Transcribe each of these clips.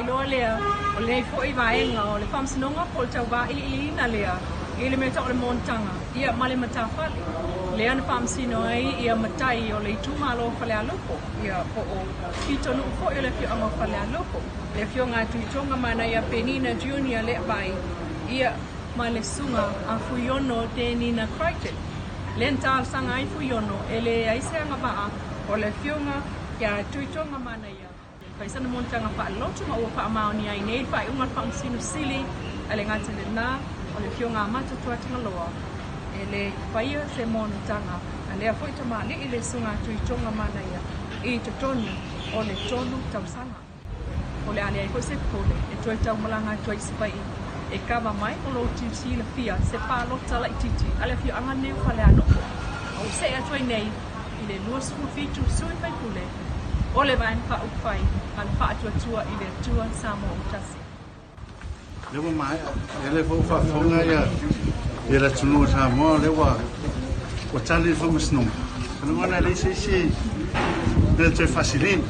lo lea o le fo I vaenga o le whamsinonga po tau wā ili na lea ili me tau le montanga ia male matawhale lea na whamsino ai ia matai o le itumalo whale aloko ia po o kitonu fo i le whianga whale aloko le whianga tuitonga mana ia Penina Junior le vai ia ma le sunga a fuiono te Nina Crichton len tal sanga ai fuiono ele ai seanga baa o le whianga kia tuitonga mana ia paisana montanga pa lotu ma pa maoni ai nei pa unga whamsino sili ale ngata le na o le whianga mata tuatanga loa ele paia se montanga ale a foi tama le ile sunga tuitonga mana ia I te tonu o le tonu tausanga o le ale ai ko se pole e toi tau malanga toi sipai e kava mai o lo titi le fia se pa lo tala I titi ale fia anga neu whale anoko o se a toi nei I le lua sfu fitu sui pai pule o le vain pa upai an pa atua I le tua samo utasi lewa mai ele fo fa fonga ia la tunu Samoa lewa o tali fo musno no mana le si de te facilin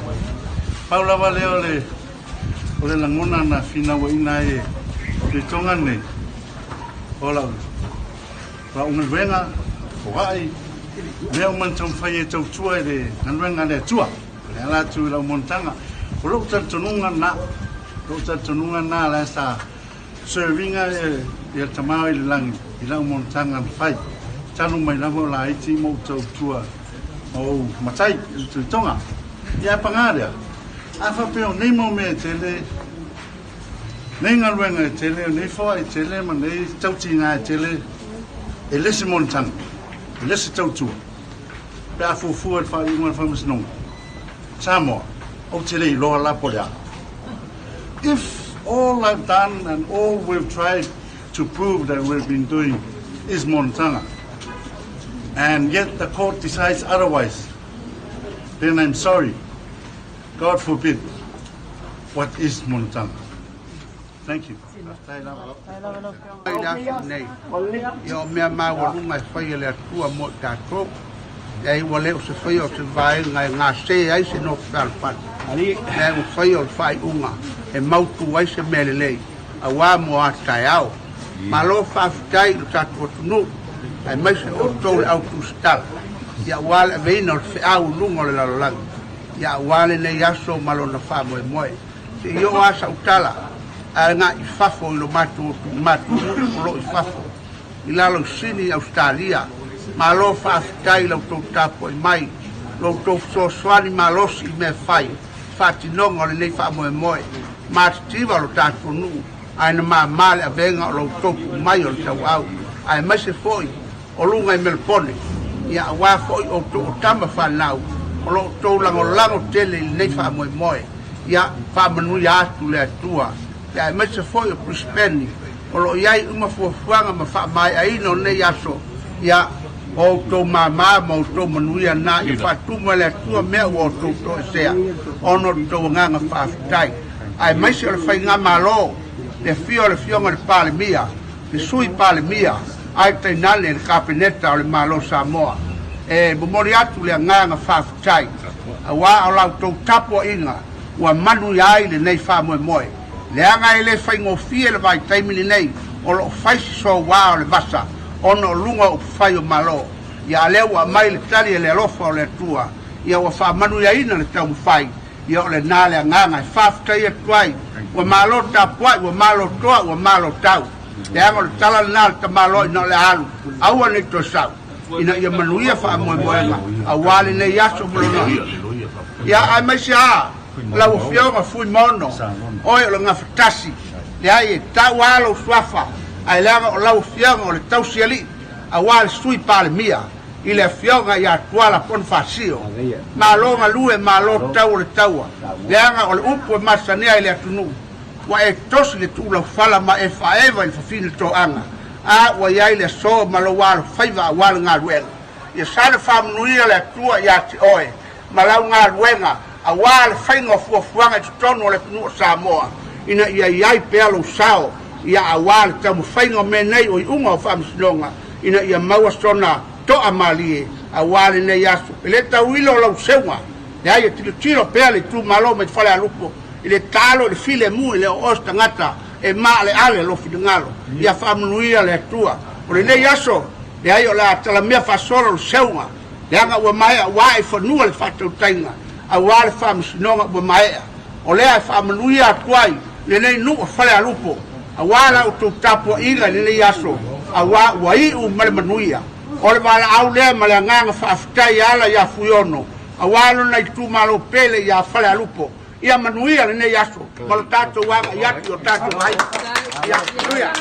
Paula vale o le langona na fina wa ina e le tonga ne ola wa un venga o ai me o man tom fai tau tua de nan venga le tua le ala tu la montanga o lo tantunga na la sa serving e tamau I lang I la montanga fai tanu mai la mo la iti mo tau tua o matai tu tonga ia pangaria afa pe nei mo me tele nei ngalwenga tele nei fo I tele ma nei tau tinga tele elesi montang elesi tau tu pe afu fu al fa I fa musno Samoa o tele lo la polia if all I've done and all we've tried to prove that we've been doing is montanga and yet the court decides otherwise then I'm sorry God forbid what is montanga thank you yo me ma wa lunga fai le tua mo ta tro ai wa le se fai o se vai ngai nga se ai se no fal fal ali e mo fai o fai unga e mau tu ai se melele a wa mo atai au ma lo fa ftai ta to no ai mai se o to au tu stal ya wa le ve no fe au lunga le la lang ya wa le ne yaso malo na fa mo se yo asa utala a nga I fafo lo matu lo I fafo I lalo sini Australia ma lo fa ftai lo to tapo I mai lo to so swani ma lo si me fai fati non o le nei fa mo ma tiva lo tapo nu ai na ma male a venga lo to mai o tau au ai mai se foi o lunga I Melbourne ia wa foi o to tama fa nau o lo to lango tele nei fa mo ia fa manu ya tu le tua ya me se foi o Brisbane o lo iai uma fuanga ma fa mai ai no ne yaso ya o to mama mo to manuia na I fa tu le tua me o to se ono to nga fa tai ai mai se fa nga malo le fio le pale mia le sui pale mia ai te nale il capinetta o le malo Samoa e memoriatu le nga fa tai wa o la to tapo inga wa manu ai le nei fa mo le anga ele fai ngofie le vai taimini nei o lo fai so wa le basa ono lunga o fai o malo ia lewa mai le tali le lofa o le tua ia wa fa manu ia ina le tau fai ia o le nale nganga fa ftai e tuai wa malo tapuai wa malo toa wa malo tau le anga le tala nal ta malo ina le alu aua ne to sau ina ia manu ia fa mo awale ne yaso bulono ia ai mai sia la ufio fui mono oi lo nga fatasi le ai ta walo swafa ai la o ufio le tau siali a wal sui pale mia ile fio nga ya tuala pon fasio ma lo lue ma lo tau le taua le anga o upo masania ile tunu wa e tos le tu la fala ma e fa eva il fine to anga a wa ya ile so ma lo wal faiva wal nga luel ye sale fam nuia le tua ya ti oi ma la nga luenga a wal fainga fuanga tono le nu Samoa ina ia pelo sao ia a wal tamu fainga menei o unga fam slonga ina ia maua sona to amali a wal ne yasu le tawilo lo sewa ia tilo pele tu malo me fala lupo i le talo le file mu i le o tangata e ma le ale lo fidengalo ia famanuia le atua o le nei aso le ai o la tala mea fasolo lo seunga le anga ua mai a wa e fanua le fatau tainga a wa le famasinonga ua mai o le ai famanuia atuai le nei nu o fale alupo a wa la utu tapo inga le nei aso a wa i u male manuia o le wala au le ma le nganga whaafitai ala ia fuiono a walo na itu malo pele ia fale alupo ia manuia le nei aso ma le tato wanga iati o tato mai ia manuia